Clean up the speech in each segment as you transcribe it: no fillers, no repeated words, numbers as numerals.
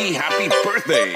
happy birthday!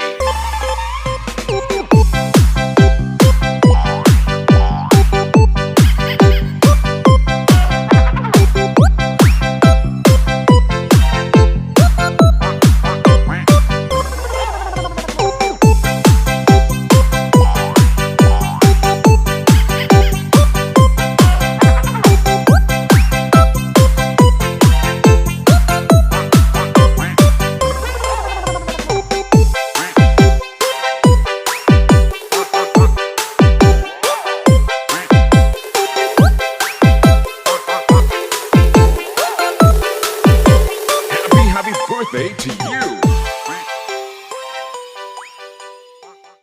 Birthday to you.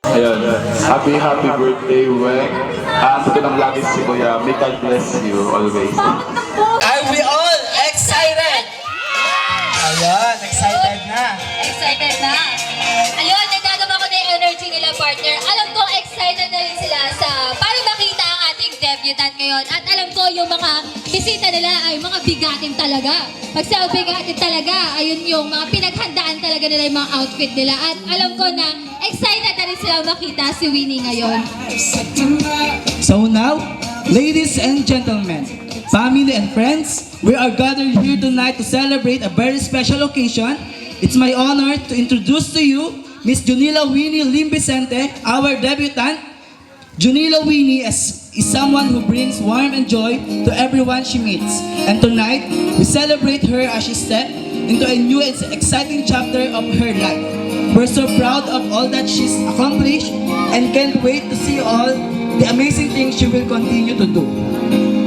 Ayun, happy birthday, Weng. Ito lang lagi si Kuya. May God bless you always. Are we all excited? Ayan, excited na. Excited na. Ayun, nagdadama ko na yung energy nila, partner. Alam ko, excited na rin sila para makita ang ating debutant ngayon. At alam ko, yung mga bisita nila ay mga bigatin talaga. Pag sa bigatin talaga, ayun yung mga pinaghandaan talaga nila yung mga outfit nila. At alam ko na excited na rin sila makita si Winnie ngayon. So now, ladies and gentlemen, family and friends, we are gathered here tonight to celebrate a very special occasion. It's my honor to introduce to you Miss Junila Winnie Lim Vicente, our debutant. Junila Winnie is someone who brings warmth and joy to everyone she meets. And tonight, we celebrate her as she steps into a new and exciting chapter of her life. We're so proud of all that she's accomplished and can't wait to see all the amazing things she will continue to do.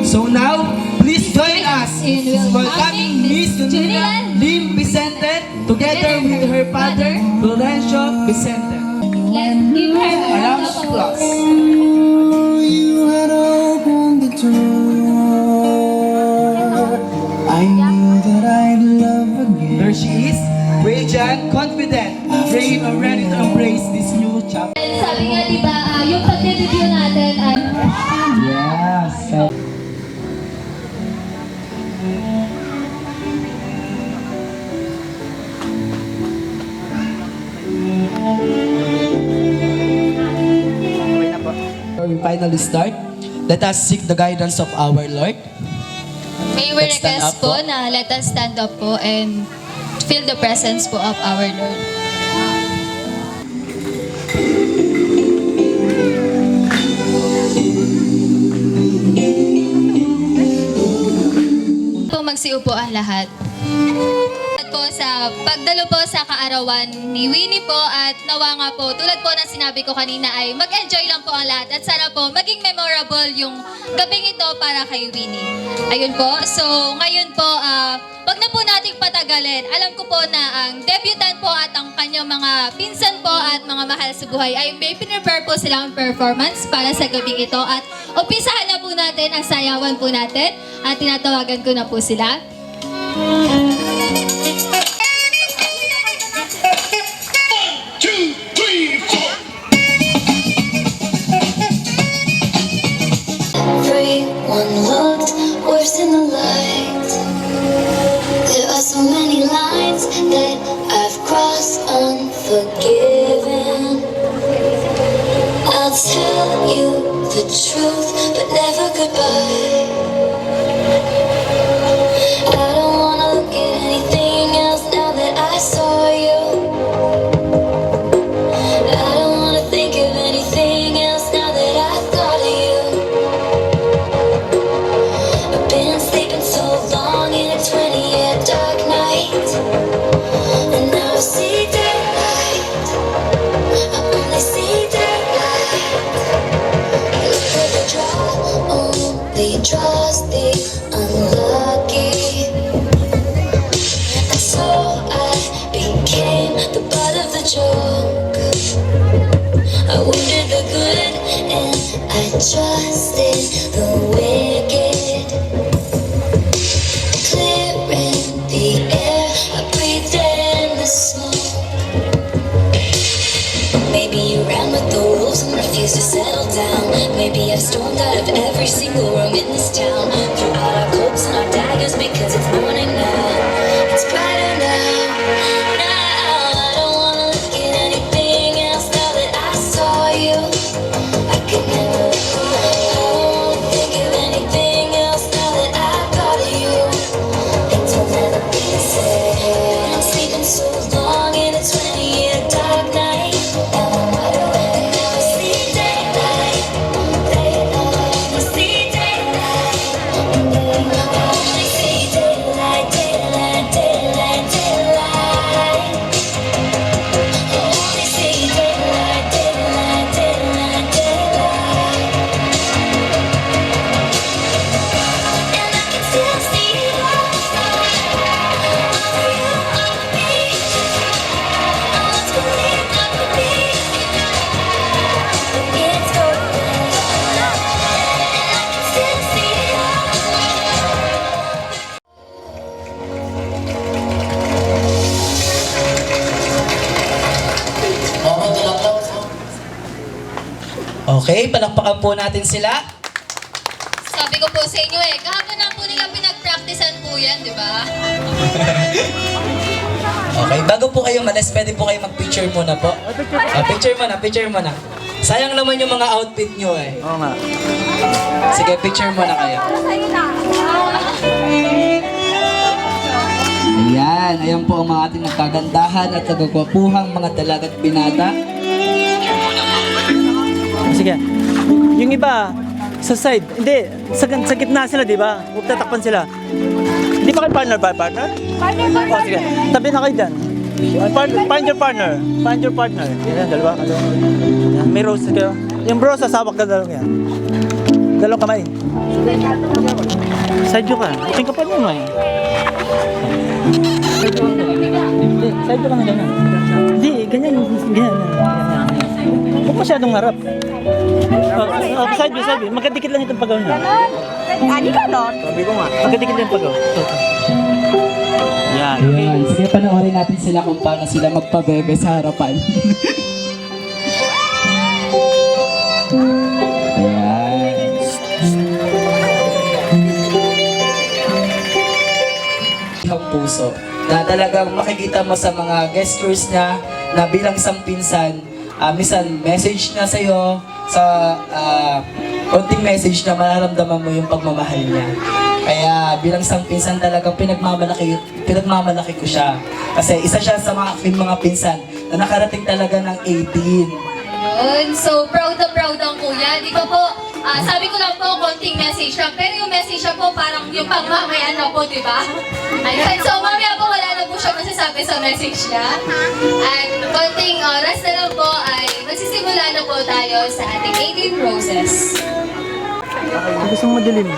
So now, please join us in welcoming Miss Junila Lim Vicente together with her father, Florencio Vicente. Let's give her A round of applause. You had opened the door. I knew that I'd love again. There she is, radiant, confident, brave, and ready to embrace this new chapter. Sabi nga, diba, yung pag-debut natin ay... Yes. Before we finally start, let us seek the guidance of our Lord. May we Let's stand request up po po. na let us stand up po and feel the presence po of our Lord. Po magsiupo ang lahat. Po sa pagdalo po sa kaarawan ni Winnie po at nawa nga po, tulad po ng sinabi ko kanina ay mag-enjoy lang po ang lahat at sana po maging memorable yung gabing ito para kay Winnie. Ayun po, so ngayon po, wag na po nating patagalin. Alam ko po na ang debutant po at ang kanyang mga pinsan po at mga mahal sa buhay ay may pinrepare po silang performance para sa gabing ito at umpisahan na po natin ang sayawan po natin at tinatawagan ko na po sila. Everyone looked worse in the light. There are so many lines that I've crossed unforgiven. I'll tell you the truth, but never goodbye. I don't wanna look at anything else now that I saw you. I don't wanna think of anything else now that I thought of you. I've been sleeping so long in a 20-year dark night, and now I see daylight. I only see daylight. Look at the draw, only draws the unlucky. And so I became the butt of the joke. I wounded the good and I trusted the wicked. Clearing the air, I breathed in the smoke. Maybe you ran with the wolves and refused to settle down. Maybe I've stormed out of every single room in this town. Threw out our coats and our daggers because it's morning now. It's brighter now. Now I don't wanna Okay, palakpakan po natin sila. Sabi ko po sa inyo kahapon na po nila pinag-practicean po yan, di ba? Okay, bago po kayo malis, pwede po kayo mag-picture muna po. Picture muna. Sayang naman yung mga outfit nyo eh. Oo nga. Sige, picture muna kayo. Ayan po ang mga ating nagkagandahan at nagkakwapuhang mga dalagat binata. Sige. Yung iba, sa side. Hindi, sa gitna sila, di ba? Huwag tatakpan sila. Hindi pa kayo partner ba? Partner? Oh, sige. Tabi na kayo dyan. Find your partner. Find your partner. Yan, dalawa. Yan, may rose kayo. Yung bro, sasabak ka dalawang yan. Dalawang kamay. Side view ka. Tingin ka pa mo eh. Hindi, side view ka na ganyan. Hindi, ganyan. Huwag masyadong harap. Side view. Magkadikit lang itong pagaw niya. Ani ka no? Sabi ko nga. Magkadikit lang yung pagaw. Yan. Ayan, sige panoorin natin sila kung paano sila magpabebe sa harapan. Ayan. Ang puso na talagang makikita mo sa mga gestures niya na bilang isang pinsan, minsan message niya sa'yo, sa konting message na mararamdaman mo yung pagmamahal niya. Kaya bilang isang pinsan talagang pinagmamalaki ko siya. Kasi isa siya sa mga aking mga pinsan na nakarating talaga ng 18. Yun. So, proud ang kuya. Di ba po, sabi ko lang po, konting message lang. Pero yung message niya po, parang yung pangmamayan na po, di ba? Ayun. So, mamaya po, wala na po siya masasabi sa message niya. At konting oras na lang po ay magsisimula na po tayo sa ating 18 roses. Gusto mo madilim.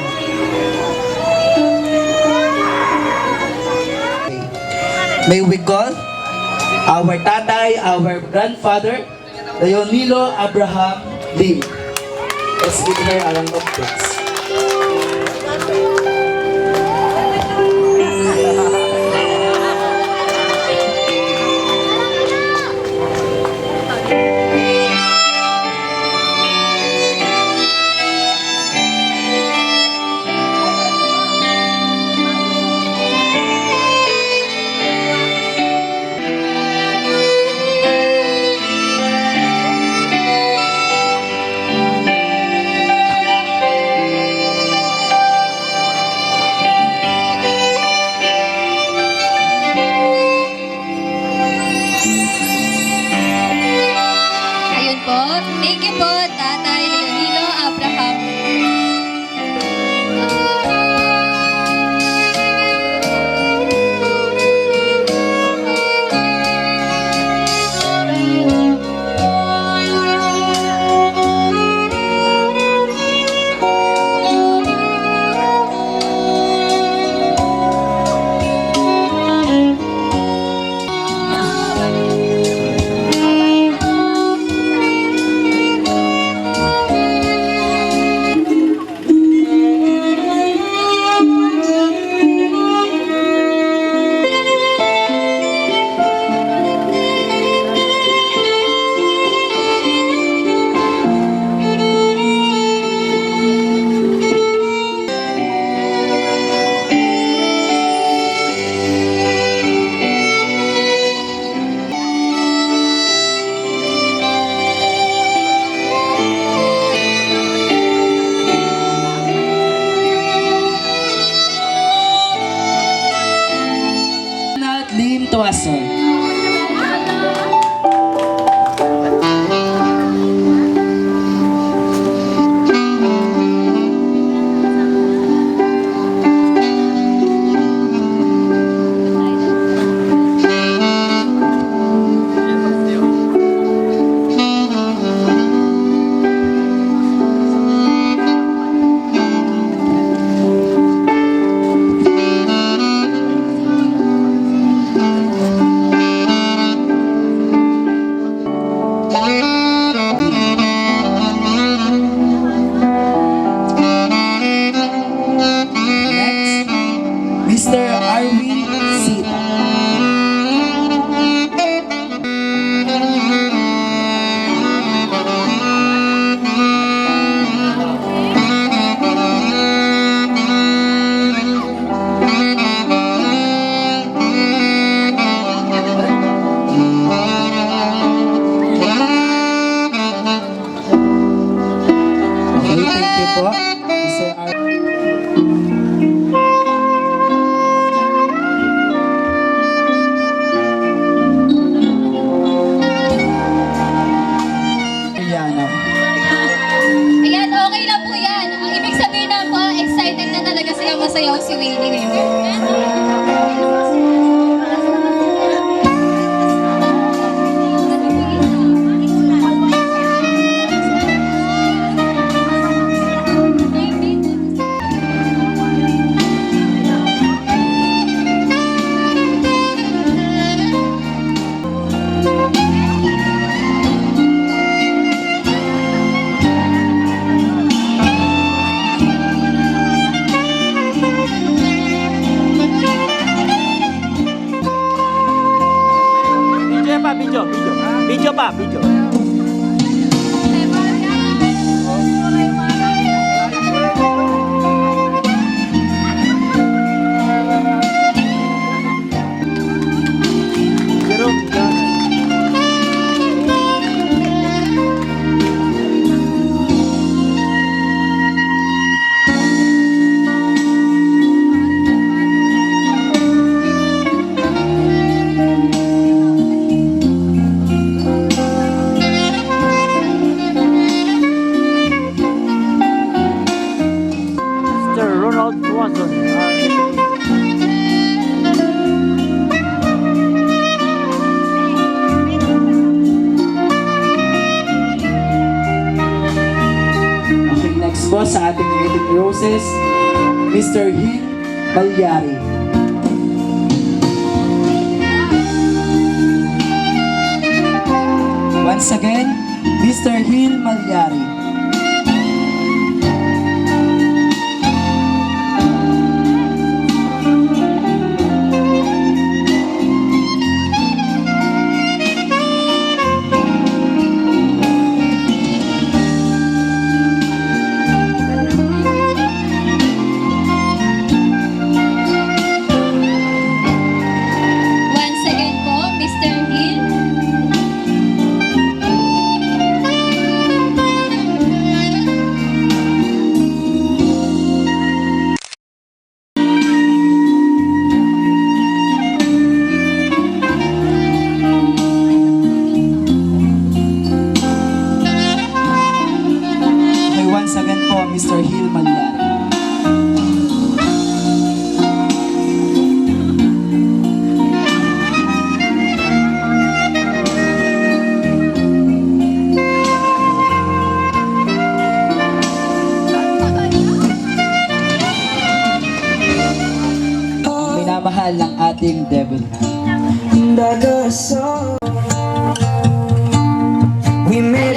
May we call our tatay, our grandfather, Leonilo Abraham Lim. Let's give her a round of applause. Ayun po. Thank you po, Tatay Leonilo Abraham. Video. Video pa, video. Mr. Ronald Watson. Okay, next po sa ating Native Roses, Mr. Hick Balyari. Once again, Mr. Hill Malyari. Once again po, Mr. Hill. Okay, once again po, Mr. Hill Malyari. Minamahal ng ating Devil Hand. Ayan,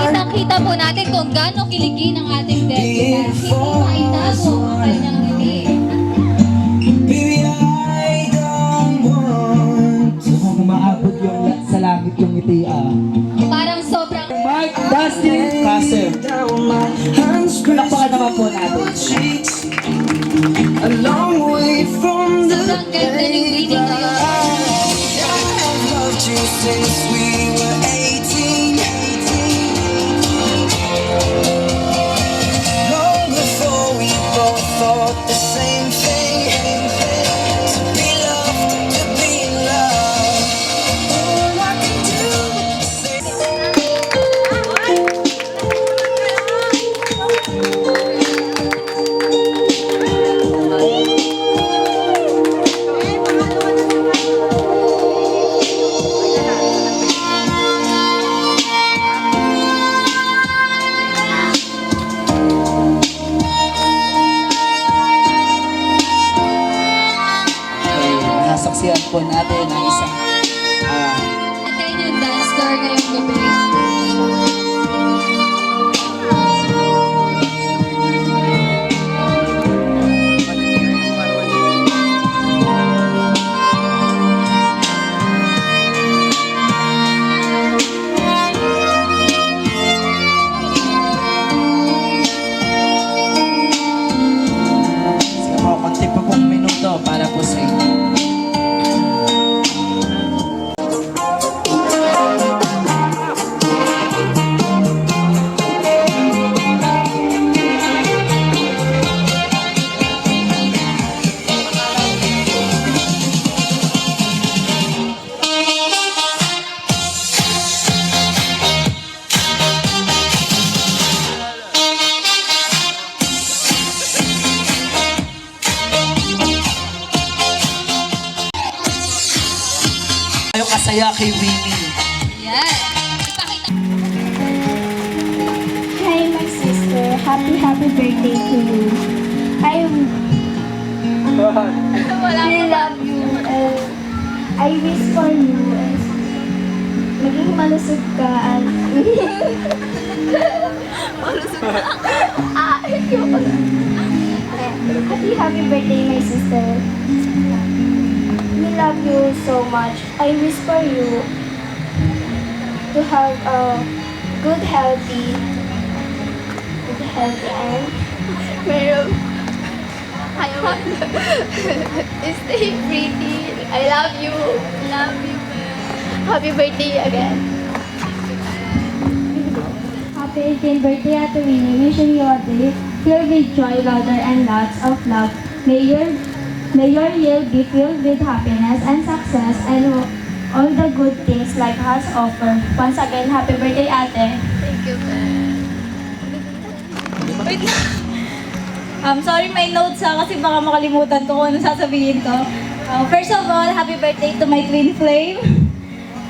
kitang-kita po natin kung gaano kiligin ang ating Devil. Hindi maitago ang kanyang ngiti. Mukhang umaabot yung sa langit yung ngiti Parang sobrang Mark Dustin Kasser. Palakpakan naman po natin. sobrang ganda ng reading ngayon. Nasaksihan po natin ang isang Natin yung dance floor ngayong gabi. sige po, konti pa pong minuto para po sa inyo. Tayo kasaya kay Winnie. Yan. Ipakita. Hi, my sister. Happy birthday to you. I really love you. I wish for you. Maging malusog ka. Malusog ka? Happy birthday, my sister. We love you so much. I wish for you to have a good healthy and Meron. Stay pretty. I love you. Love you. Happy birthday again. happy 18th birthday, Ate Winnie. Wishing you a day filled with joy, laughter, and lots of love. May your year be filled with happiness and success and all the good things life has offered. Once again, happy birthday, Ate. Thank you, man. Wait lang. Sorry, may notes kasi baka makalimutan ko kung ano sasabihin ko. First of all, happy birthday to my twin flame.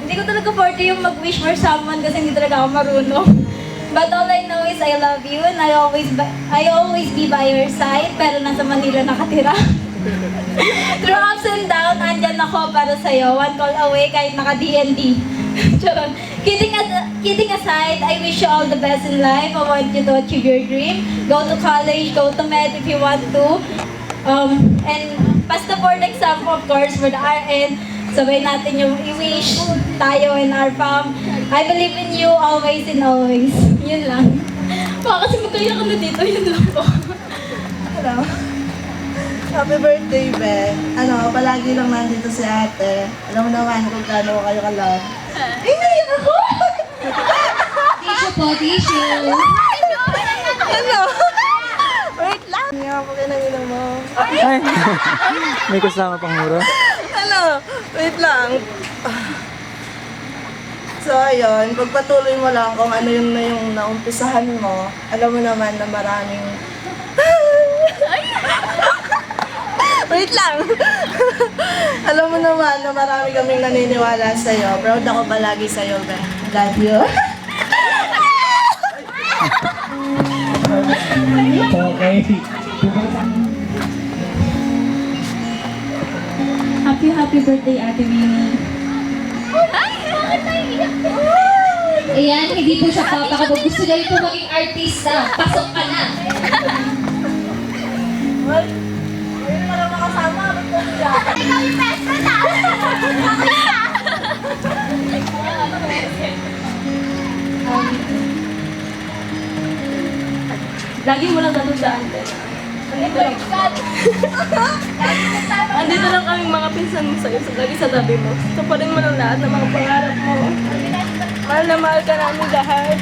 Hindi ko talaga forte yung mag-wish for someone kasi hindi talaga ako marunong. But all I know is I love you and I always be by your side, pero nasa Manila nakatira. Through ups and downs, andyan ako para sa'yo. One call away kahit naka-DND. Charot. Kidding aside, I wish you all the best in life. I want you to achieve your dream. Go to college, go to med if you want to. And pass the board exam, of course, for the RN. Sabay natin yung i-wish tayo and our fam. I believe in you always and always. Yun lang. Baka kasi magkaya ka na dito, yun lang po. Hello. Happy birthday, Be. Palagi lang nandito si ate. Alam mo naman kung gaano kayo ka-love. Naiyak ako! Tissue po, tissue. Wait lang! Hindi ako kinangin mo. Ay, may kasama pang mura. Wait lang. So, ayun. Pagpatuloy mo lang kung ano yun na yung naumpisahan mo. Alam mo naman na maraming... Wait lang! Alam mo naman na marami kaming naniniwala sa'yo. Proud ako palagi sa'yo, Be. Love you. Okay. Happy birthday, Ate Winnie. Ayan, hindi po siya papakabog. Gusto niya po maging artista. Pasok ka na. Ayun na lang makasama. Ba't ko siya? Ikaw yung best friend, ah! Lagi mo lang tatandaan, Te. Andito lang kaming mga pinsan mo sa'yo, lagi sa tabi mo. Tuparin mo lang lahat ng mga pangarap mo. Mahal na mahal ka namin lahat.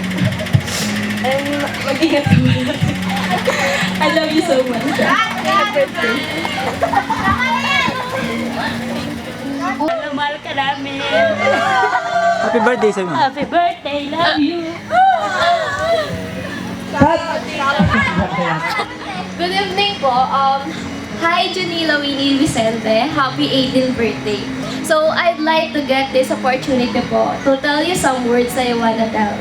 And mag-ingat ka mo. I love you so much. Happy birthday. Mahal na mahal ka namin. Happy birthday sa'yo. Happy birthday, love you. Good evening po. Hi, Janila Winnie Vicente. Happy 18th birthday. So, I'd like to get this opportunity po to tell you some words I wanna tell.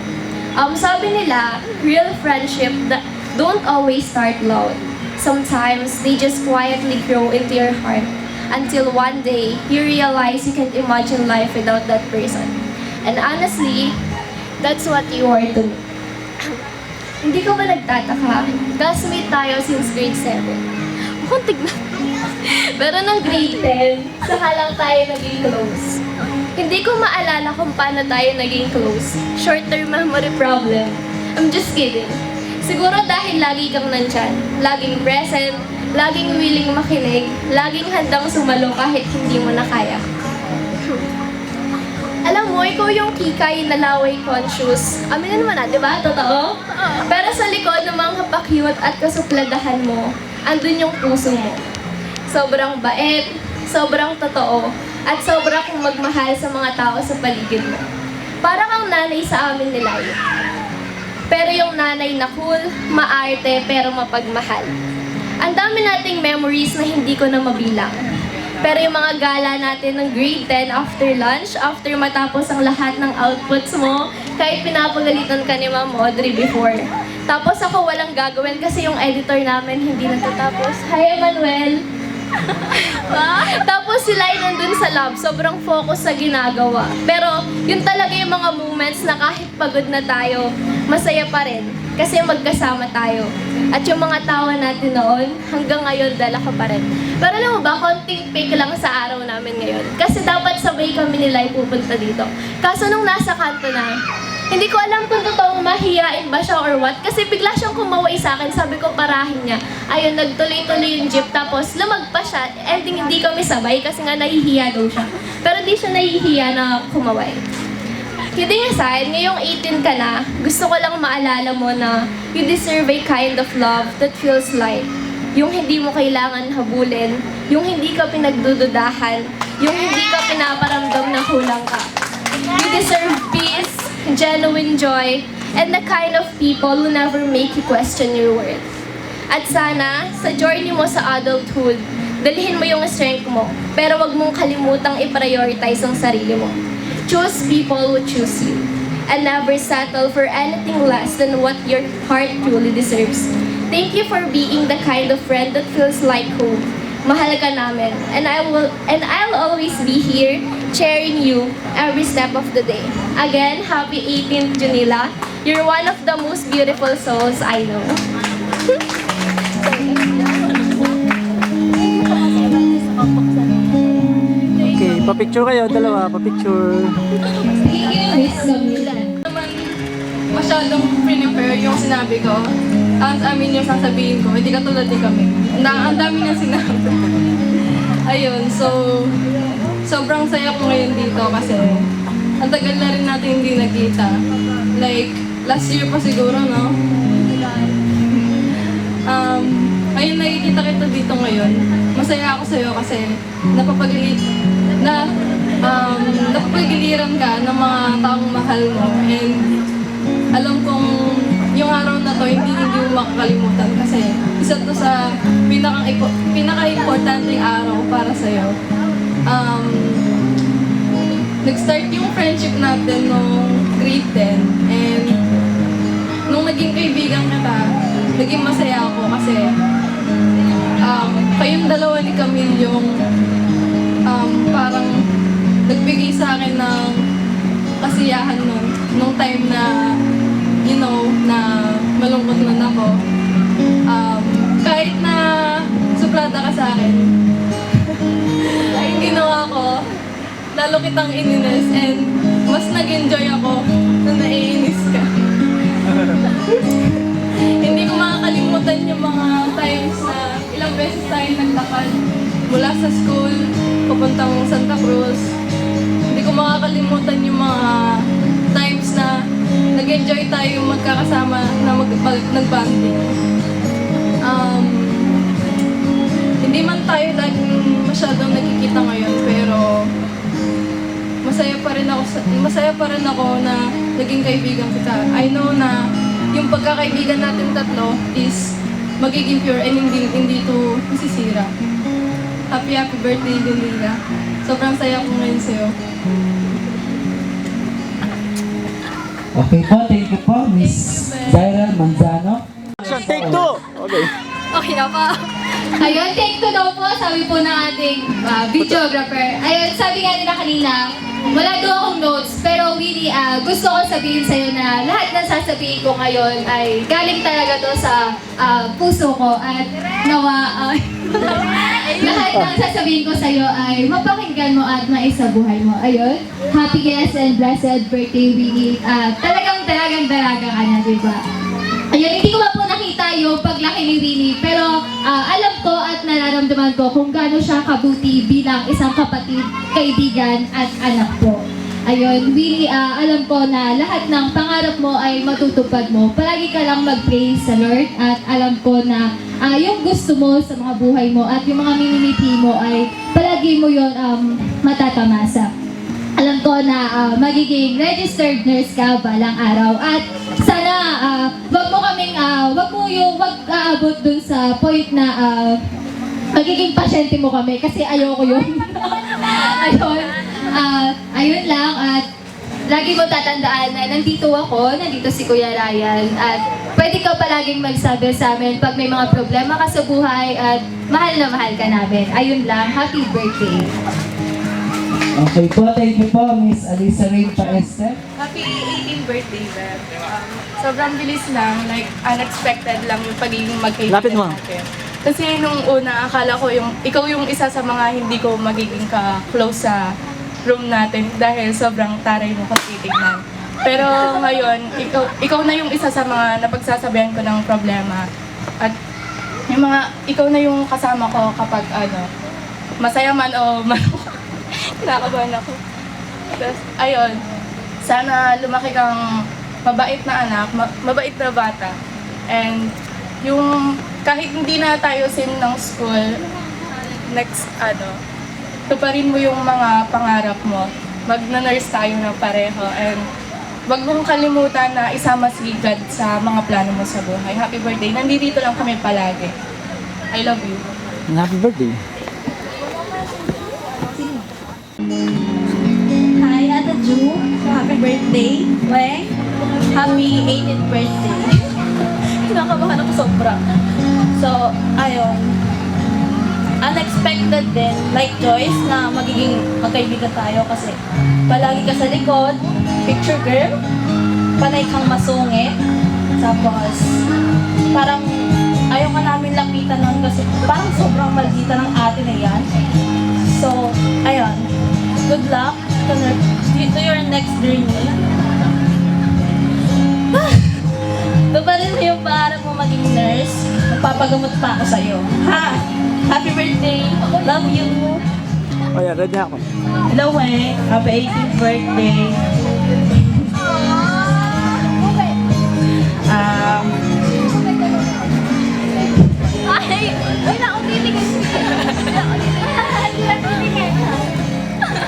Sabi nila, real friendship don't always start loud. Sometimes, they just quietly grow into your heart until one day, you realize you can't imagine life without that person. And honestly, that's what you are to me. Hindi ko ba nagtataka? Classmate tayo since grade 7. Mukhang tignan. Pero nung grade 10, saka lang tayo naging close. Hindi ko maalala kung paano tayo naging close. Short-term memory problem. I'm just kidding. Siguro dahil lagi kang nandyan. Laging present, laging willing makinig, laging handang sumalo kahit hindi mo na kaya. Alam mo, ikaw yung kikay na laway conscious. Aminin mo na, di ba? Totoo? Pero sa likod ng mga pa-cute at kasupladahan mo, andun yung puso mo. Sobrang bait, sobrang totoo, at sobrang kong magmahal sa mga tao sa paligid mo. Para kang nanay sa amin nila yun. Pero yung nanay na cool, maarte, pero mapagmahal. Ang dami nating memories na hindi ko na mabilang. Pero yung mga gala natin ng grade 10 after lunch, after matapos ang lahat ng outputs mo, kahit pinapagalitan ka ni Ma'am Audrey before. Tapos ako walang gagawin kasi yung editor namin hindi natatapos. Hi, Emmanuel! Tapos sila ay nandun sa lab, sobrang focus sa ginagawa. Pero yun talaga yung mga moments na kahit pagod na tayo, masaya pa rin. Kasi magkasama tayo. At yung mga tawa natin noon, hanggang ngayon dala ko pa rin. Pero alam mo ba, konting fake lang sa araw namin ngayon. Kasi dapat sabay kami nila pupunta dito. Kaso nung nasa kanto na, hindi ko alam kung totoong mahiyain ba siya or what. Kasi bigla siyang kumaway sa akin. Sabi ko, parahin niya. Ayun, nagtuloy-tuloy yung jeep. Tapos lumagpas siya. Ending hindi kami sabay kasi nga nahihiya daw siya. Pero di siya nahihiya na kumaway. Kidding aside, ngayong 18 ka na, gusto ko lang maalala mo na you deserve a kind of love that feels light. Yung hindi mo kailangan habulin, yung hindi ka pinagdududahan, yung hindi ka pinaparamdam na kulang ka. You deserve peace, genuine joy, and the kind of people who never make you question your worth. At sana, sa journey mo sa adulthood, dalhin mo yung strength mo, pero wag mong kalimutang i-prioritize ang sarili mo. Choose people who choose you, and never settle for anything less than what your heart truly deserves. Thank you for being the kind of friend that feels like home. Mahal ka namin, and I'll always be here cheering you every step of the day. Again, happy 18th, Junila. You're one of the most beautiful souls I know. Okay, pa-picture kayo, dalawa, pa-picture. Naman masyadong prepare yung sinabi ko. Ang amin yung sasabihin ko, hindi katulad ni kami. Ang dami niyang sinabi. Ayun, so sobrang saya ko ngayon dito kasi ang tagal na rin natin hindi nagkita. Like, last year pa siguro, no? Ayun, nakikita kita dito ngayon. Masaya ako sa'yo kasi napapagiliran ka ng mga taong mahal mo. And alam kong yung araw na to, hindi mo makakalimutan kasi isa to sa pinaka-importanting araw para sa'yo. Nag-start yung friendship natin nung grade 10 and nung naging kaibigan kita, naging masaya ako kasi kayong dalawa ni Camille yung parang nagbigay sa akin ng kasiyahan nung time na you know, na malungkot man ako. Kahit na suplada ka sa akin, yung ginawa ko, lalo kitang ininis and mas nag-enjoy ako nung naiinis ka. Hindi ko makakalimutan yung mga times na ilang beses tayo naglakad mula sa school, papuntang Santa Cruz. Hindi ko makakalimutan yung mga times na nag-enjoy tayo magkakasama na nag-banding. Hindi man tayo laging masyadong nagkikita ngayon, pero masaya pa rin ako na naging kaibigan kita. I know na yung pagkakaibigan natin tatlo is magiging pure and hindi ito masisira. Happy birthday, Junila. Sobrang saya ko ngayon sa'yo. Okay po, thank you po, Miss Zaira Manzano. Take two! Okay. Okay na po. Ayun, take two daw po, sabi po ng ating videographer. Ayun, sabi nga nila kanina, wala daw akong notes, pero Winnie, gusto ko sabihin sa'yo na lahat ng sasabihin ko ngayon ay galing talaga to sa puso ko at nawa, lahat ng sasabihin ko sa'yo ay mapakinggan mo at maisabuhay mo. Ayun, happiness and blessed birthday, Winnie. Talagang dalaga ka na, diba? Ayun, hindi ko pa po nakita yung paglaki ni Winnie, pero alam ko at nararamdaman ko kung gaano siya kabuti bilang isang kapatid, kaibigan at anak po. Ayun, Winnie, alam ko na lahat ng pangarap mo ay matutupad mo. Palagi ka lang mag-pray sa Lord at alam ko na yung gusto mo sa mga buhay mo at yung mga minimiti mo ay palagi mo yun matatamasa. Alam ko na magiging registered nurse ka balang araw at sana wag aabot dun sa point na magiging pasyente mo kami kasi ayoko yun. Ayun lang at lagi mo tatandaan na nandito si Kuya Ryan at pwede ka palaging magsabi sa amin pag may mga problema ka sa buhay at mahal na mahal ka namin. Ayun lang, happy birthday. Okay po, thank you po, Miss Alisa Rain Paeste. Happy 18th birthday, Beb. Sobrang bilis lang, like unexpected lang yung pagiging magkaibigan Lapit mo. natin. Kasi nung una, akala ko ikaw yung isa sa mga hindi ko magiging ka-close sa room natin dahil sobrang taray mo kung titignan. Pero ngayon, ikaw na yung isa sa mga napagsasabihan ko ng problema. At yung ikaw na yung kasama ko kapag masaya man o kinakabahan ako. Tapos, ayun, sana lumaki kang mabait na anak, mabait na bata. And yung kahit hindi na tayo ng school, next tuparin mo yung mga pangarap mo. Magna-nurse tayo na pareho. And wag mong kalimutan na isama si God sa mga plano mo sa buhay. Happy birthday. Nandito lang kami palagi. I love you. Happy birthday. Hi, Ate Ju. Happy birthday. Weng. Happy 18th birthday. Kinakabahan ako sobra. So, ayun. Unexpected din, like Joyce, na magiging magkaibigan tayo kasi palagi ka sa likod, picture girl, panay kang masungit, tapos parang ayaw ka namin lapitan nun kasi parang sobrang maldita ng ate na yan. So, ayun, good luck to your next journey. Tuparin mo yung pangarap mo maging nurse, magpapagamot pa ako sa'yo. Ha! Happy birthday! Love you! O yan, ready ako. Hello, Weng. Happy 18th birthday.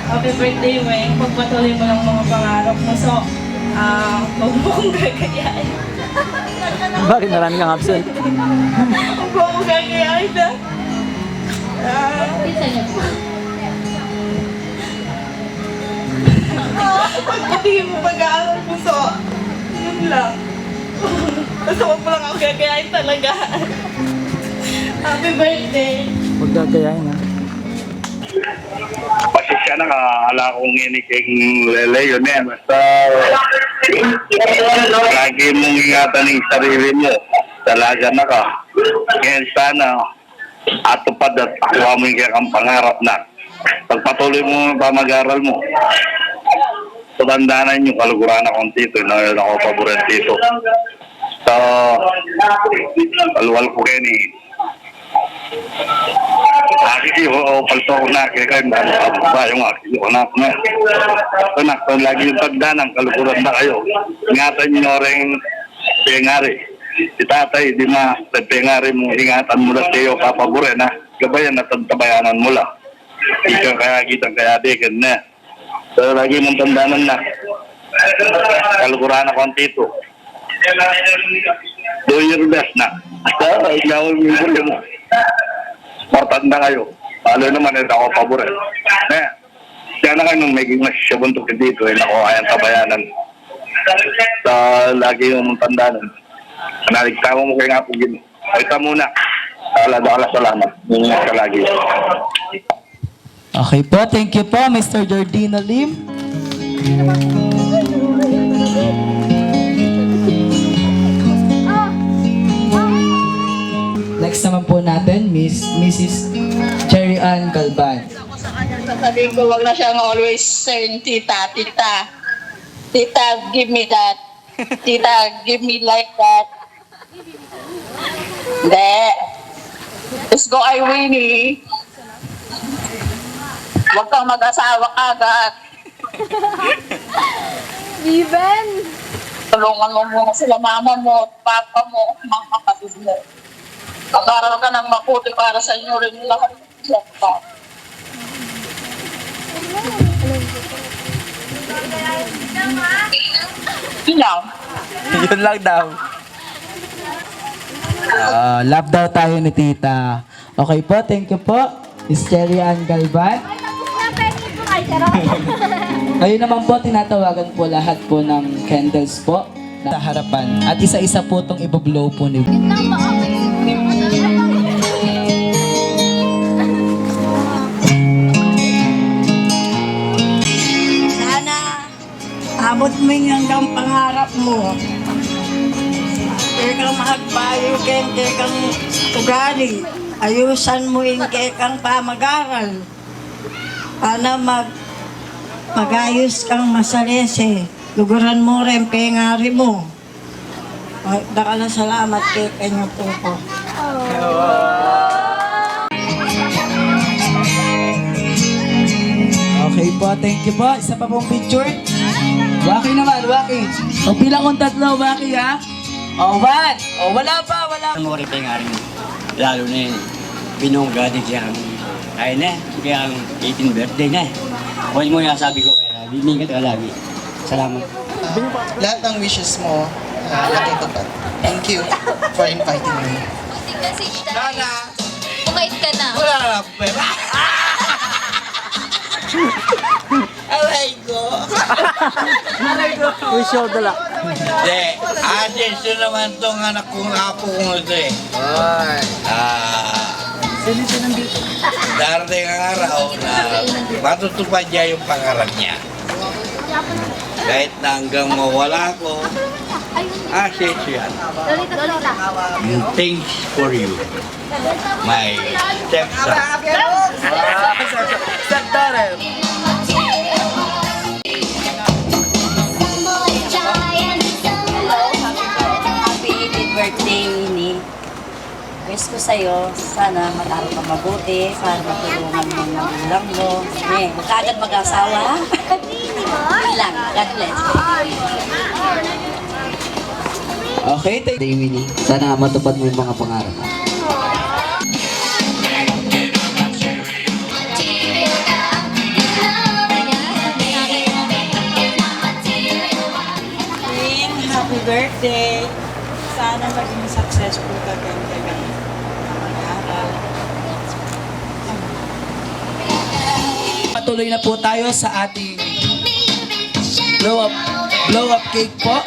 Happy birthday, Weng. Pagpatuloy mo lang mga pangarap mo. So, huwag mo kong gagayain. Bakit marami kang absent? Huwag mo kong gagayain na. Pagpatingin mo pag-aaral mo, so, yun lang. Basta huwag mo lang ako gagayain talaga. Happy birthday! Huwag gagayahin ha. Pasensya na ka, ala kong iniking lele yun eh. Basta lagi mong ingatan ng sarili mo. Talaga na ka. Ngayon sana atupad at akuha mo yung kang pangarap na. Pagpatuloy mo ang pamag-aral mo. Tutandanan yung kaluguran akong tito. Nangyayon ako paboran tito. So, alwal ko kayo ni Aki, palto ko na kaya kayo ba yung aki ko na ako na. So, nakon lagi yung pagdanang kaluguran na kayo. Ingatan nyo rin pengari. Si tatay, di ma, pengari mo, ingatan mo na siyo papaboran ha. Gabayan at tabayanan mo lang. Ikang kaya kitang kaya dekan na. So, lagi mong tandanan na. Kaluguran ako ang tito. Do your best na. So, ikaw yung mo. Important na kayo. Lalo naman, ako paboran. Kaya na kayo nung maging masyabuntok dito, ako ayang kabayanan. So, lagi yung tandanan. Naligtawa mo kayo nga po gino. Kita muna. Salamat. Yung ka lagi. Okay po, thank you po, Mr. Jordino Lim. Next naman po natin, Mrs. Cherry Ann Galban. Sasabihin ko, wag na siyang always saying, tita, give me that. Tita, give me like that. Hindi. Let's go, Winnie. Huwag kang mag-asawa agad. Even? Tulungan mo muna sila mama mo, papa mo, mga kapatid mo. Pag-aral ka ng mabuti para sa inyo rin lahat. Yun lang daw. Love daw tayo ni Tita. Okay po, thank you po, Miss Cherry Ann Galban. Ngayon naman po, tinatawagan po lahat po ng candles po sa harapan. At isa-isa po itong ibablow po ni Sana abot mo yung hanggang pangarap mo. Kaya kang mahagpayo, kaya kang ugali. ayusan mo yung kang pamag-aral. Para magayos kang masalese. Luguran mo rin pengari mo. Dakala salamat kay kanyo po po. Okay po, thank you po. Isa pa pong picture. Waki naman, Waki. O bilang kong tatlo, Waki ha. O, one. O, wala pa. Mo rin pengaring lalo na yun. Binongga din siya ang ay na, kaya ang 18th birthday na. Huwag mo yung sabi ko kaya, bibingkat ka lagi. Salamat. Lahat ng wishes mo, natutupad. Thank you for inviting me. Konting message tayo. Kumait ka na. Wala na ako pera. Aray ko. Wish you all the luck. Hindi, ito naman itong anak kong apo kong ito eh. Darating ang araw na matutupad niya yung pangarap niya. Kahit na hanggang mawala ko, siya. Thanks for you, my stepson. Happy 18th birthday, Winnie. Wish ko sa'yo, sana matalo ka mabuti, sana matulungan mo ng magulang mo. Huwag ka agad mag-asawa, ha? Yun lang. God bless. Okay, thank you, Winnie. Sana matupad mo yung mga pangarap. Happy birthday. Sana maging successful ka ganda ng pag-aaral. Patuloy na po tayo sa ating blow up cake po.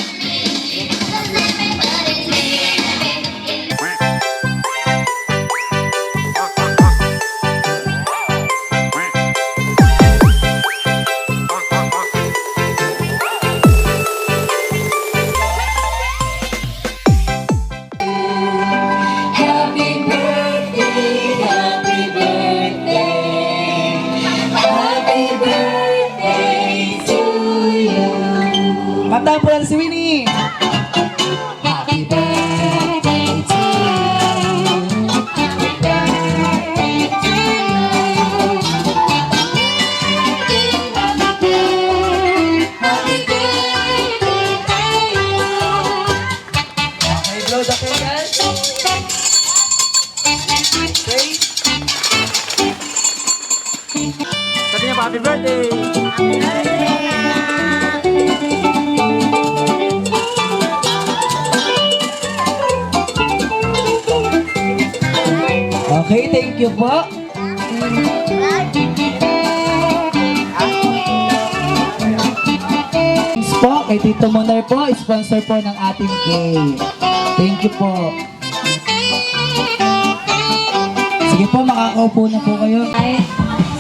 Mata po lang si Winnie. Happy birthday to you. Happy birthday to you. Happy birthday to you. Okay, blow the candles. Okay. Sabi niya pa, happy birthday! Okay, thank you po. Thanks po kay Tito Monar po, sponsor po ng ating cake. Thank you po. Sige po, makakaupo na po kayo.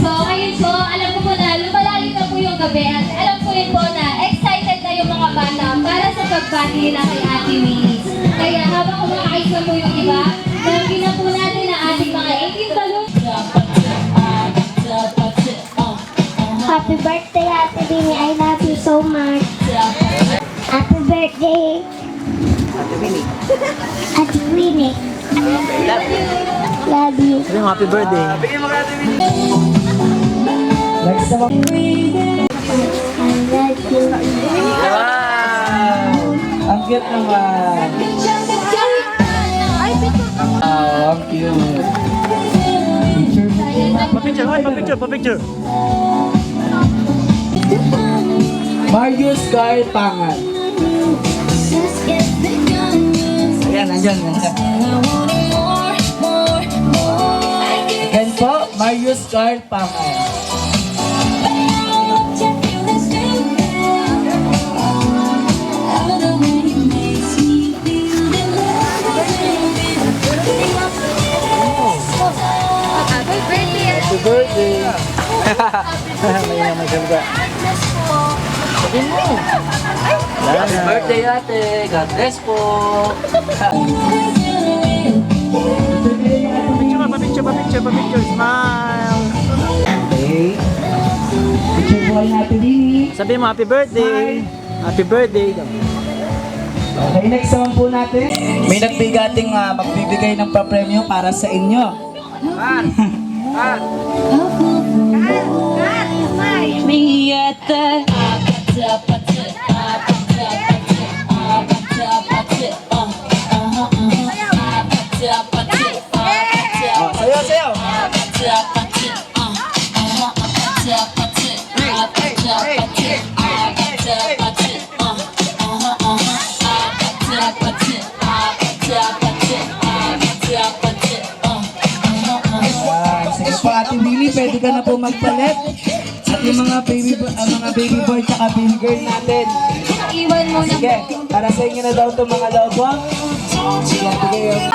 So, ayun po, alam ko po na lumalalim na po yung gabi at alam ko yun po na excited na yung mga bata para sa pagbati nila kay Ate Winnie. Kaya habang kumakais na po yung iba, lagyan na po natin ang ating mga 18 balloons. Happy birthday, Ate Winnie. I love you so much. Happy birthday. Ate Winnie. Ate Winnie. Love you. Love you. Sabi mo, happy birthday. Bigyan mo ka Ate Winnie. Next naman. I love you. Wow! Ang cute naman. Wow, ang cute. Pa-picture, hoy, pa-picture. Marius Carl Pangan. Ayan, nandyan. Again po, Marius Carl Pangan. Happy birthday! May salga. Sabi mo. Happy birthday ate. God bless po. Picture ka, Pa-picture. Smile. Okay. Picture po kayo natin, Winnie. Sabi mo, happy birthday. Happy birthday. Okay, next naman po natin. May nagbigating magbibigay ng papremyo para sa inyo. Me at the Sayo. Sige po, Ate Winnie, pwede ka na po magpalit. At yung mga baby boy tsaka baby girl natin. Iwan mo na. Sige, para sa inyo na daw itong mga lobo. Sige, bigay yun.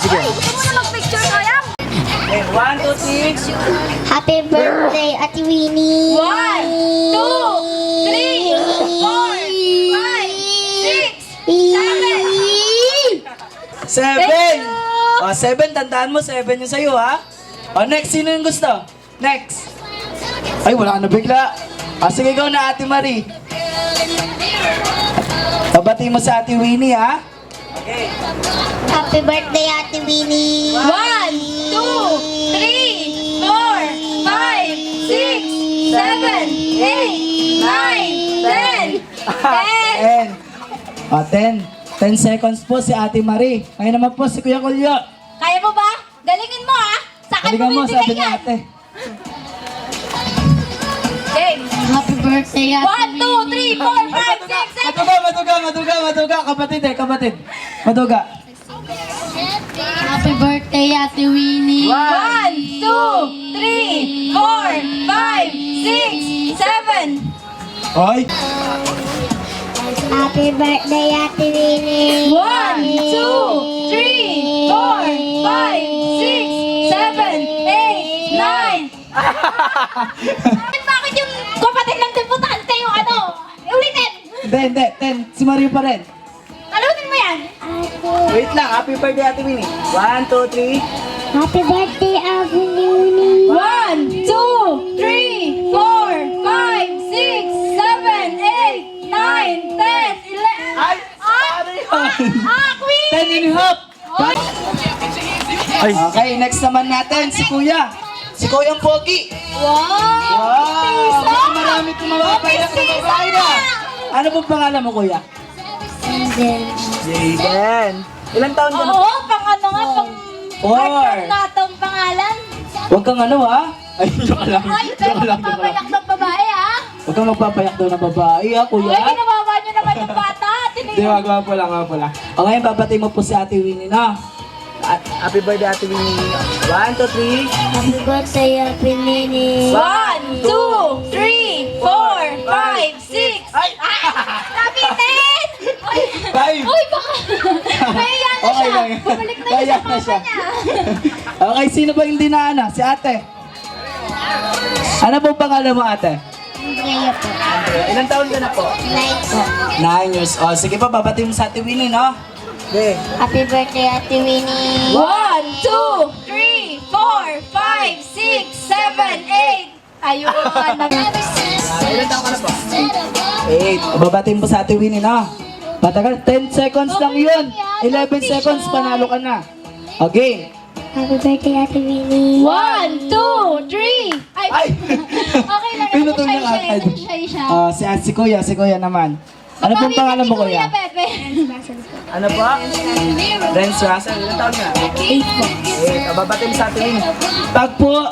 Sige. Gusto mo na mag-picture kaya? Okay, 1, 2, 3. Happy birthday, Ate Winnie! 1, 2, 3, 4, 5, 6, 7. 7! O, 7, tandaan mo, 7 yung sa'yo, ha? O, next, sino yung gusto? Next! Ay, wala na bigla. Sige, ikaw na, Ate Marie. Pabati mo sa Ate Winnie, ha? Okay. Happy birthday, Ate Winnie! 1, 2, 3, 4, 5, 6, 7, 8, 9, 10. 10. O, 10 seconds po si Ate Marie. Ngayon naman po si Kuya Kulyo. Kaya mo ba? Galingin mo ha! Saan Halika mo, mo sabi bibigay ni yan? Ate. Game! Happy birthday, Ate 1, 2, 3, 4, 5, 6, 7. Matuga. Kapatid. Matuga. Happy birthday, Ate Winnie! 1, 2, 3, 4, 5, 6, 7. Oy. Happy birthday, Ate Winnie! 1, 2, 3, 4, 5, 6, 7, 8, 9. Bakit yung kapatid ng debutante yung ano? Ulitin! Hindi. 10. Si Mario pa rin. Talunin mo yan! Wait lang. Happy birthday, Ate Winnie. 1, 2, 3. Happy birthday, Ate Winnie! 1, 2, 3, 4, 5, 6, 7, 8, 9, 10, 11. Ay! Paano yun? Queen! 10 and a half. Okay, next naman natin si Kuya. Si Kuyang Pogi. Wow! Baka marami kong mapapayak na babae na. Ano pong pangalan mo, Kuya? Jaden. Ilang taon ka na? Oo, pang ano nga, pang 4. na itong pangalan. Huwag kang ano, ha? Ay, joke lang. Ay, pero papayak ng babae ha? Huwag kang magpapayak daw ng babae, ha, Kuya? Ay, ginawawa niyo naman yung bata. Hindi, wag po lang. O ngayon, papatay mo po si Ate Winnie, na. Happy birthday, Ate Winnie. 1, 2, 3. Happy birthday, Ate Winnie! 1, 2, 3, 4, 5, 6. Ay! Kapitin! Five. Uy, baka! Kaya na siya. Bumalik na yung sa mama niya. Okay, sino ba hindi na ano? Si Ate. Ano pong pangalan mo, Ate? Andrea po. Ilang taon ka na po? 9 po. 9 years old. Sige pa, babati mo sa Ate Winnie, no? Okay. Happy birthday, Ate Winnie! 1, 2, 3, 4, 5, 6, 7, 8. Ayun. Ilang taon ka na po? 8. Babati mo sa Ate Winnie, no? Patagal, 10 seconds lang yun. 11 seconds, panalo ka na. Okay. Happy birthday, Ate Winnie! 1, 2, 3. Ay! Okay lang. Pinutol niya agad. Si Kuya naman. Ano pong pangalan mo, Kuya? Pepe. Ano po? Renz Russell. Ilang taon ka? 8 po. 8. Babati mo sa Ate Winnie. Pag po,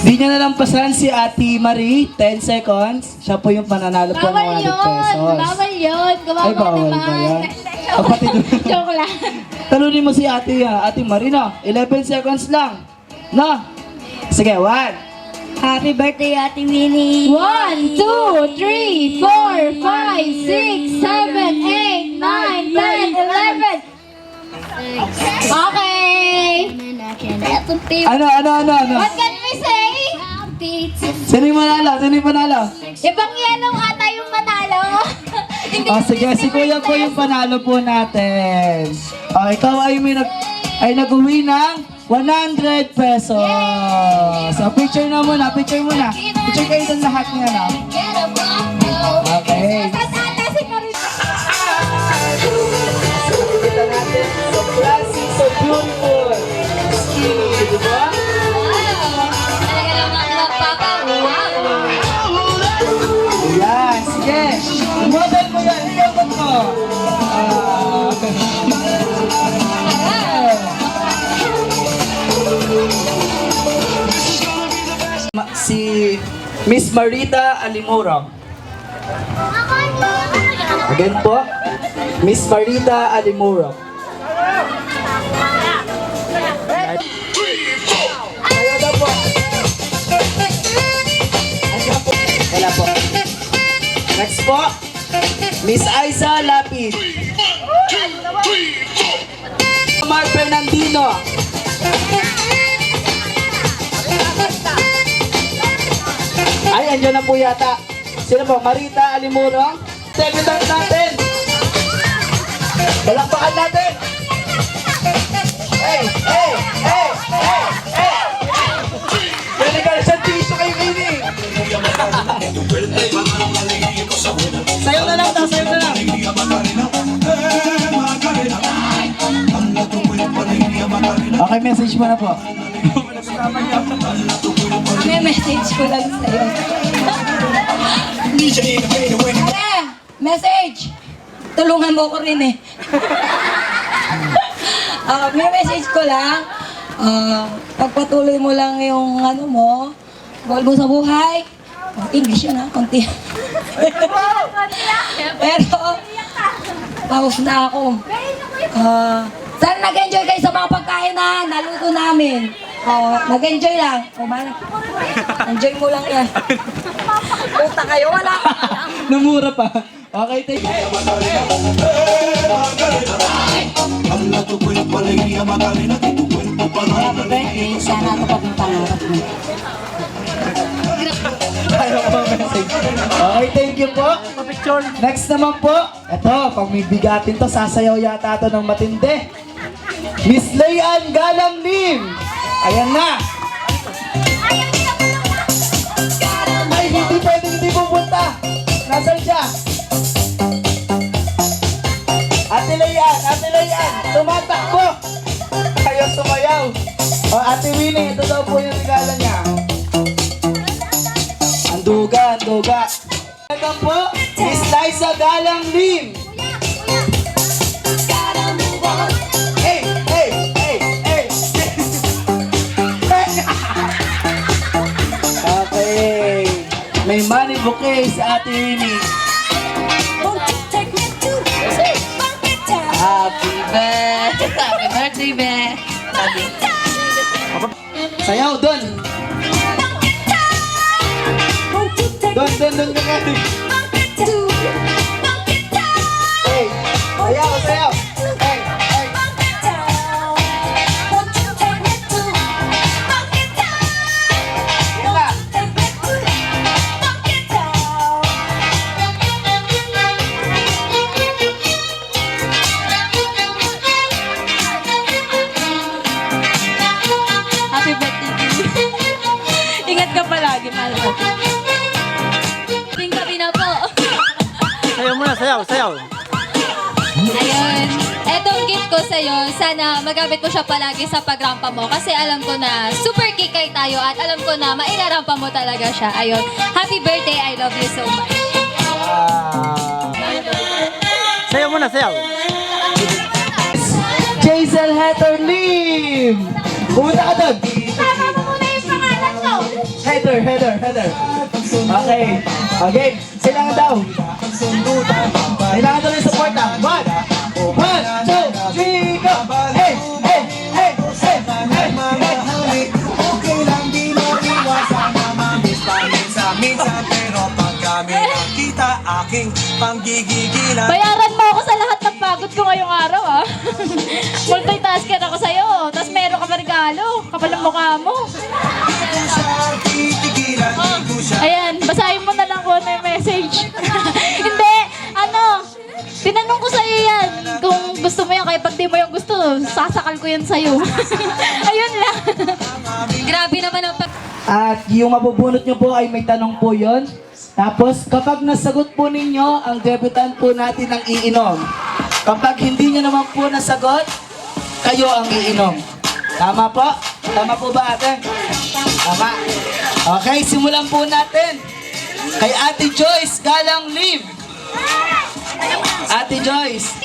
di niya nalampasan si Ate Marie, 10 seconds. Siya po yung pananalo po ng 100 pesos. Bawal yun. Gawa Ay, mo bawal naman. ba yan? Kapatid. Joke lang. Talunin mo si Ate Marie, no? 11 seconds lang. No? Sige, 1. Happy birthday, Ate Winnie! 1, 2, 3, 4, 5, 6, 7, 8, 9, 10, 11. Okay. Ano? What can we say? Sino yung manalo? Ibang yellow ata yung manalo. Sige, si Kuya po yung panalo po natin. Ikaw ay nag-uwi ng 100 pesos. So, picture na muna, picture muna. Picture kayo doon lahat niya na. Okay. Kita natin, so classy, so beautiful. Skinny, di ba? Talaga namang magpapa-wow. Yan, sige. Model mo yan, ikaw mo. Si Miss Marita Alimuro. Again po, Miss Marita Alimuro. Ayaw na po. Wala po. Next po, Miss Aiza Lapid. Mark Fernandino. Ay, andyan na po yata. Sino po? Marita Alimuro. Debutante natin. Balakpakan natin. Hey, hey, hey, hey, hey. Delikal sa tissue kayo kini. Sayaw na lang daw, sayaw na lang. Okay, message mo na po. May message ko lang sa'yo. Pare, message! Tulungan mo ko rin eh. May message ko lang. Pagpatuloy mo lang yung ano mo, goal mo sa buhay. English yan ha, konti. Pero, paus na ako. Sana nag-enjoy kayo sa mga pagkain na naluto namin. Nag-enjoy lang. Enjoy mo lang yan. Puta kayo, wala. Namura pa. Okay, thank you. Happy birthday, sana ito pa yung pangarap mo. Ayaw ko bang message? Okay, thank you po. Next naman po. Ito, pag may bigatin to, sasayaw yata ito ng matindi. Miss Layan Galang Lim. Ayan na. Ay, hindi pwede, hindi pupunta. Nasaan siya? Ate Layan, tumatakbo. Ayaw sumayaw. O, Ate Winnie, ito daw po yung regalo niya. Anduga. Ito po, Miss Liza Galang Lim. Hey. Okay. May money bouquet sa Ate Winnie. Happy birthday, be. Sayaw, doon. Doon ka nga. Hey, sayaw. Hey. Happy birthday to you. Ingat ka palagi, mahal ko. Gabi na po. Sayaw muna, sayaw. Ayun. Etong gift ko sa'yo, sana magamit mo siya palagi sa pagrampa mo kasi alam ko na super kikay tayo at alam ko na mairarampa mo talaga siya. Ayun. Happy birthday. I love you so much. Sayaw muna, sayaw. Jaisel Heather Lim. Pumunta ka doon. Tama mo muna yung pangalan ko. Heather. Okay. Kailangan daw. Kailangan daw yung support na. 1, 2, 3, go! Hey! Okay lang di maiwasan na mamiss minsan pero pag kami nakita aking panggigigilan. Bayaran mo ako sa lahat ng pagod ko ngayong araw ah. Multitasker ako sa'yo. Tapos meron ka pa regalo. Kapal ang mukha mo. Ayan, basahin mo na lang ko na yung message. Hindi, tinanong ko sa'yo yan. Kung gusto mo yan, kaya pag di mo yung gusto, sasakal ko yan sa'yo. Ayun lang. Grabe naman ang At yung mabubunot nyo po ay may tanong po yon. Tapos kapag nasagot po ninyo, ang debutant po natin ang iinom. Kapag hindi nyo naman po nasagot, kayo ang iinom. Tama po? Tama po ba ate? Tama. Okay, simulan po natin. Kay Ate Joyce Galang Live. Ate Joyce.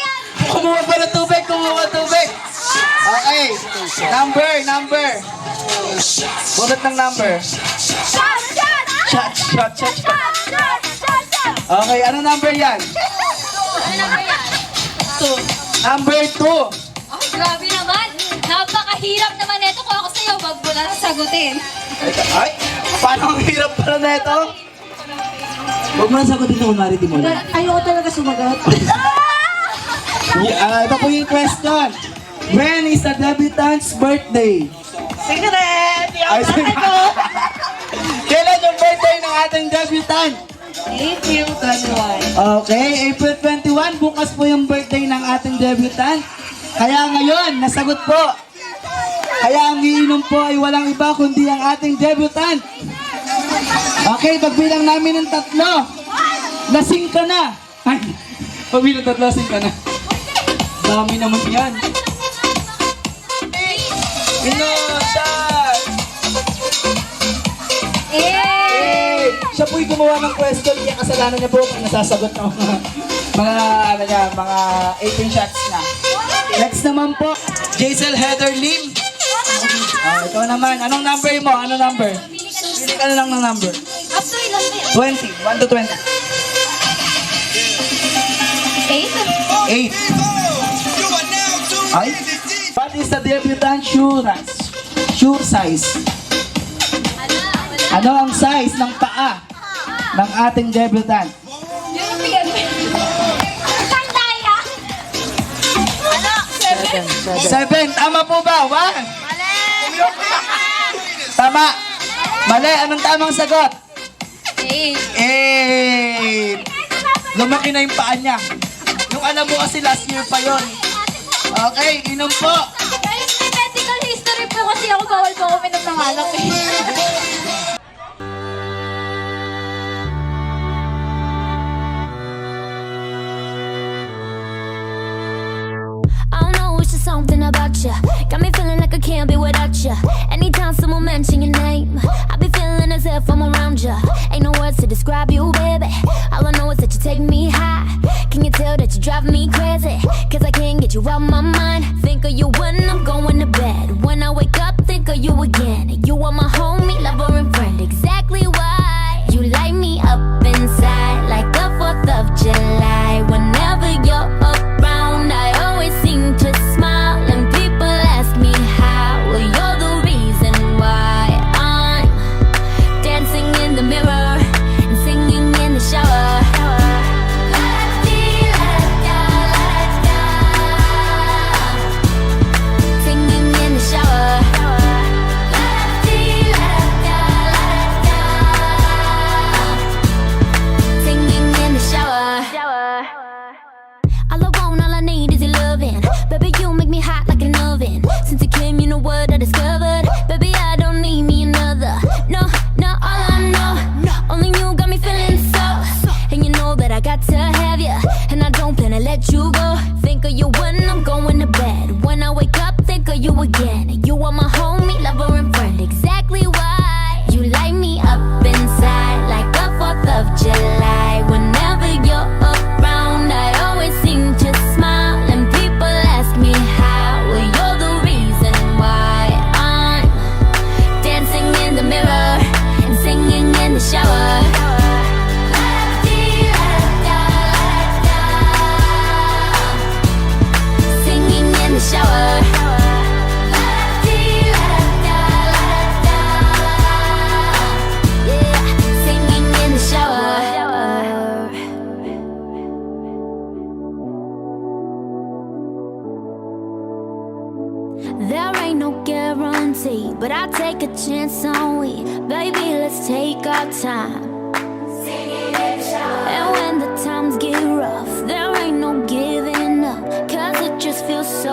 Kumuha pa ng tubig, kumuha tubig. Okay. Number. Bunot ng number. Shot. Okay, ano number yan? Ano number yan? Number 2. Oh, grabe naman. Napakahirap naman ito kung ako sa'yo. Wag mo na sagutin. Ay, paano ang hirap pala na ito? Huwag mo na sagutin na kunwari di mo na. Ayoko talaga sumagot. Ito po yung question. When is the debutant's birthday? Secret! Ay, kailan yung birthday ng ating debutant? April 21. Okay, April 21, bukas po yung birthday ng ating debutant. Kaya ngayon, nasagot po. Kaya ang iinom po ay walang iba kundi ang ating debutant. Okay, pagbilang namin ng 3, lasing ka na. Ay, pagbilang 3, lasing ka na. Dami naman yan. Shot! Siya po'y gumawa ng question, kaya kasalanan niya po kung nasasagot ng mga 18 shots na. Next naman po, Jaisel Heather Lim. Ikaw naman, anong number mo? Anong number? Pili ka na lang ng number. Up to ilan ba yan? 20, 1 to 20. 8. Ay? What is the debutant shoe size? Ano ang size ng paa ng ating debutant? Yun ang bigyan mo. Sandaya! Ano? 7. Tama po ba? 1? Mali! Tama. Mali. Anong tamang sagot? 8. 8. Lumaki na yung paa niya. Yung alam mo kasi last year pa yon. Okay, inom po. Guys, may medical history po kasi ako bawal po ako minom ng alak eh. I don't know, it's just something about you. Got me feeling like I can't be without you. Anytime someone mention your name, I be feeling as if I'm around you. Ain't no words to describe you, baby. All I know is that you take me high. Can you tell that you drive me crazy? Cause I can't get you out my mind. Think of you when I'm going to bed. When I wake up, think of you again. You are my homie, lover, and friend. Exactly why you light me up inside like the 4th of July. Whenever you're around, I always seem to smile. And people ask me how. Well, you're the reason why I'm dancing in the mirror and singing in the shower. Singing in the shower. Singing in the shower. All I want, all I need is your loving. Baby, you make me hot like an oven. Since you came, you know what I discovered. Baby, I don't need me another. No, all I know. Only you got me feeling so. And you know that I got to have you. And I don't plan to let you go. Think of you when I'm going to bed. When I wake up, think of you again. You are my homie, lover, and friend. Exactly why you light me up inside like the 4th of July. Whenever you're around, I always seem to smile. And people ask me how. Well, you're the reason why I'm dancing in the mirror and singing in the shower. Singing in the shower. Yeah, singing in the shower. There ain't no guarantee, but I take a chance on we. Baby, let's take our time. And when the times get rough, there ain't no giving up, cause it just feels so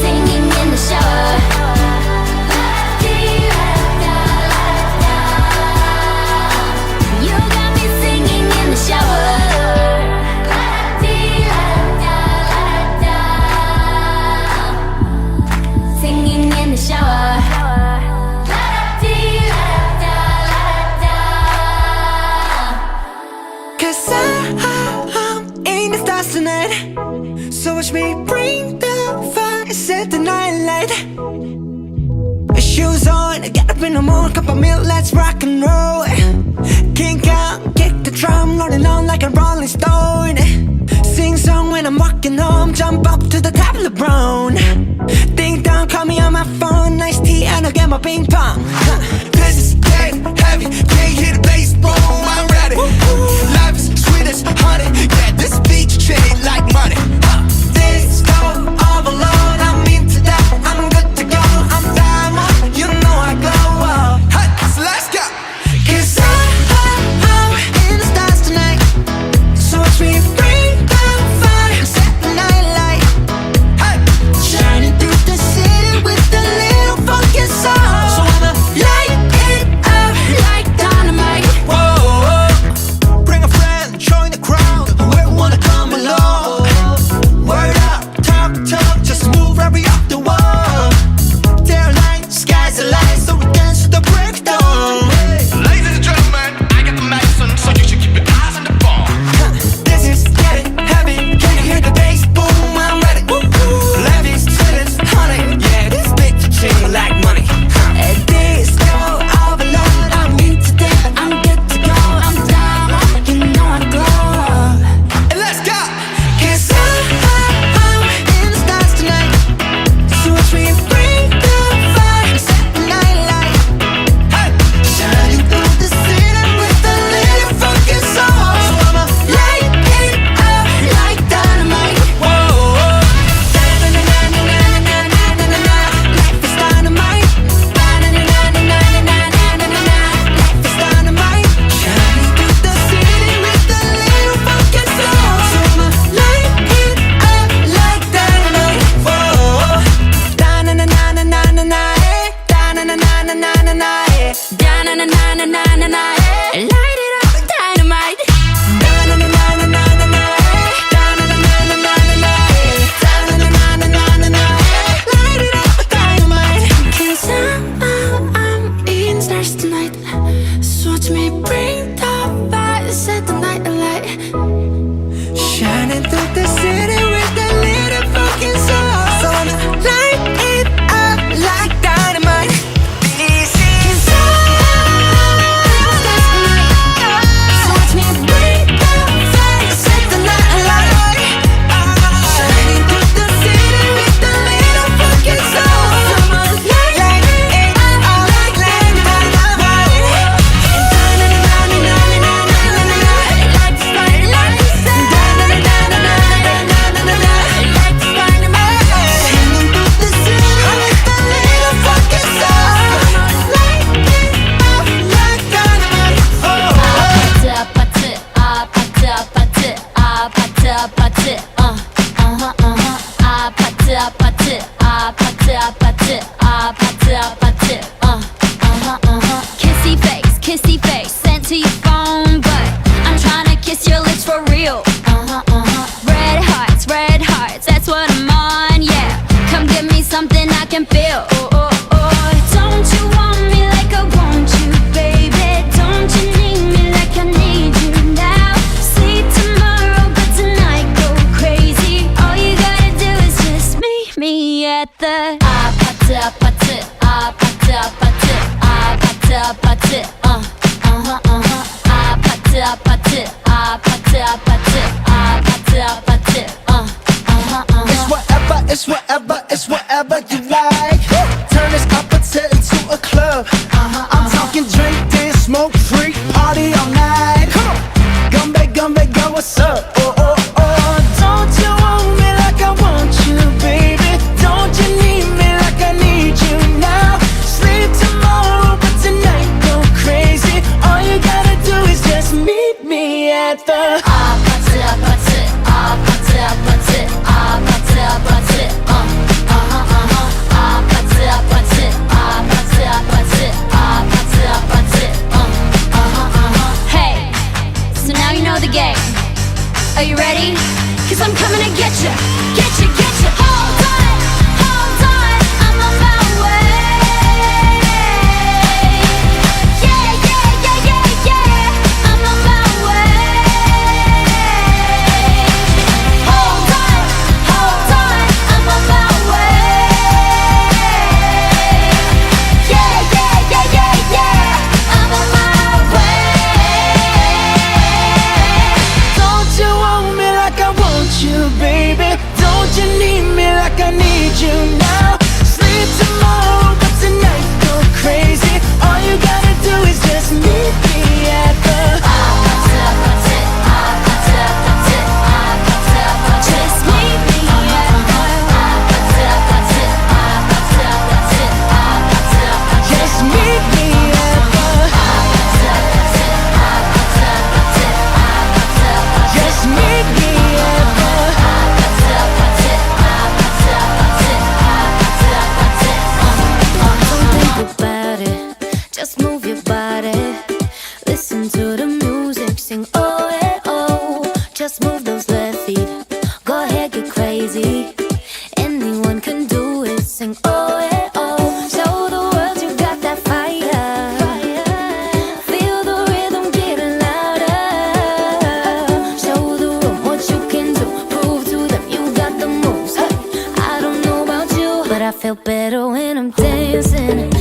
Singing in the shower. You got me singing in the shower. Singing in the shower. Cause I'm in the stars tonight. So watch me bring the fire, set the night light. Shoes on, get up in the morning, cup of milk, let's rock and roll. Kink out, kick the drum, rolling on like a rolling stone. Sing song when I'm walking home, jump up to the top of the brown. Ding dong, call me on my phone, nice tea and I'll get my ping pong. This is dead heavy, can't hear the bass, boom, I'm ready. Life is sweet as honey, yeah, this beach chain like money. This go all alone, I'm into that, I'm good to go, I'm diamond, you know I glow. Hey, so let's go. Cause I'm in the stars tonight. So watch me bring the fire, set the night light. Hey, shining through the city with a little funky soul. So I'ma light it up like dynamite. Whoa, bring a friend, join the crowd, whoever wanna come along. Word up, talk, just move right up the wall. They're light, sky's the light, so we dance to the breakdown. Ladies and gentlemen, I got the medicine, so you should keep your eyes on the ball. This is getting heavy, can you hear the bass? Boom, I'm ready. Levi's, students, honey, yeah, this bitch chain like money. This go overload, I'm into that, I'm good to go, I'm down, you know I glow. And let's go, cause I'm in the stars tonight. So watch me bring the fire, set the night light. Hey, shining through the city with a little funky soul. So I'ma light it up like dynamite. Whoa, na-na-na-na-na-na-na-na-na-na. Life is dynamite. Na-na-na-na-na-na-na-na-na-na. Life is dynamite. Shining through the city with a little funky soul. So I'ma light it up like dynamite. Whoa, da-na-na-na-na-na-na, eh. Da-na-na-na-na-na-na, eh. Da-na-na-na-na-na-na, eh. Light it up like dynamite. Da-na-na-na-na-na-na, eh. Da-na-na-na-na-na-na, eh. Da-na-na-na-na-na-na, eh. Light it up like dynamite. Cause I'm in stars tonight. So watch me bring the fire, set the night alight. Shining through the city with a little fucking soul. So I'ma light it up like dynamite. This is so watch me bring the fire, set the night alight. Shining through the city with a little fucking soul. So I'ma light it up like dynamite. Kissy face, sent to your phone, but I'm trying to kiss your lips for real. Red hearts, that's what I'm on, yeah. Come give me something I can feel. Don't you want me like I want you, baby? Don't you need me like I need you now? Sleep tomorrow, but tonight go crazy. All you gotta do is just meet me at the It's whatever you like. Turn this opposite into a club. I'm talking drink, dance, smoke, freak, party all night. Come back, go, what's up? Don't you want me like I want you, baby? Don't you need me like I need you now? Sleep tomorrow, but tonight go crazy. All you gotta do is just meet me me at the 아파트 아파트 아파트 아파트 아파트 아파트 아파트 아파트 아파트 아파트 아파트 아파트 Hey, so now you know the game. Are you ready? Cause I'm coming to get you, get you, get you. Hold on, I'm on my way. Yeah, yeah, yeah, yeah, yeah, I'm on my way. Hold on, I'm on my way. Yeah, yeah, yeah, yeah, yeah, I'm on my way. Don't you want me like I want you, baby? Don't you need me like I need you now? Sleep tomorrow, but tonight go crazy. All you gotta do is just meet me at the Just meet me at Just meet me at the Just meet me at the Don't think about it, just move your body. Listen to the music, sing oh eh oh. Just move those left feet, go ahead get crazy. Anyone can do it, sing oh eh oh. Show the world you got that fire. Feel the rhythm getting louder. Show the room what you can do, prove to them you got the moves. Hey, I don't know about you, but I feel better when I'm dancing.